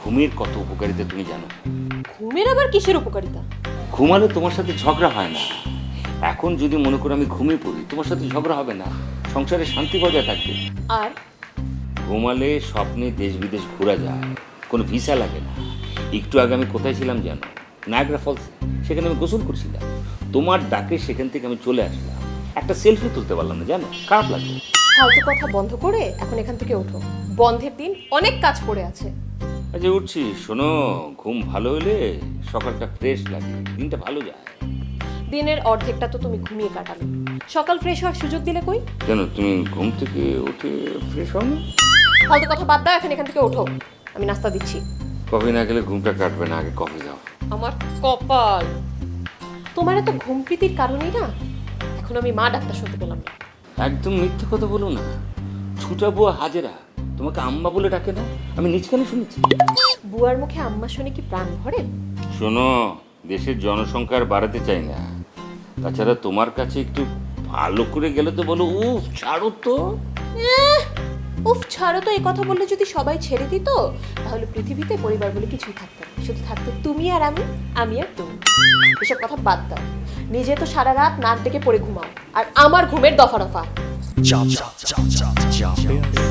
ঘুমের কত উপকারিতা তুমি জানো? ঘুমের আবার কিসের উপকারিতা? ঘুমালে তোমার সাথে ঝগড়া হয় না। এখন যদি মনে করো আমি ঘুমিয়ে পড়ি, তোমার সাথে ঝগড়া হবে না, সংসারে শান্তি বজায় থাকবে। আর ঘুমালে স্বপ্নে দেশ বিদেশ ঘোরা যায়, কোনো ভিসা লাগে না। একটু আগে আমি কোথায় ছিলাম জানো? Niagara Falls. সেখানে আমি গোসল করছিলাম, তোমার ডাকে সেখান থেকে আমি চলে আসলাম। একটা সেলফি তুলতে পারলাম না, জানো খারাপ লাগলো। ফালতু কথা বন্ধ করে এখন এখান থেকে ওঠো। বন্ধের দিন অনেক কাজ পড়ে আছে। আচ্ছা উঠছি। শোনো, ঘুম ভালো হলে সকালটা ফ্রেশ লাগে, দিনটা ভালো যায়। দিনের অর্ধেকটা তো তুমি ঘুমিয়ে কাটালে, সকাল ফ্রেশ হওয়ার সুযোগ দিলে কই? কেন তুমি ঘুম থেকে উঠে ফ্রেশ হও না? ফালতু কথা বাদ দাও, এখন এখান থেকে ওঠো। আমি নাস্তা দিচ্ছি। কফি না খেলে ঘুমটা কাটবে না, আগে কফি দাও। আমার কপাল, তোমার এত ঘুম প্রীতির কারণেই না এখন আমি মা ডাক্তার শুনতে পেলাম না। একদম মিথ্যে কথা বলো না। ছুটা বুয়া হাজেরা তোমাকে আম্মা বলে ডাকে না? আমি নিজ কানে শুনেছি। বুয়ার মুখে আম্মা শুনে কি প্রাণ ভরে? শোনো, দেশের জনসংখ্যা আর বাড়াতে চাই না। তাছাড়া তোমার কাছে একটু ভালো করে গেলে তো বলো উফ ছাড়ো তো। উফ ছাড়ো তো, এই কথা বললে যদি সবাই ছেড়ে দিত তাহলে পৃথিবীতে পরিবার বলে কিছুই থাকতো না। শুধু থাকতো তুমি আর আমি আর তুমি। এসব কথা বাদ দাও। নিজে তো সারা রাত নাক ডেকে পড়ে ঘুমাও, আর আমার ঘুমের দফা রফা। Chop, chop, chop, chop, chop it.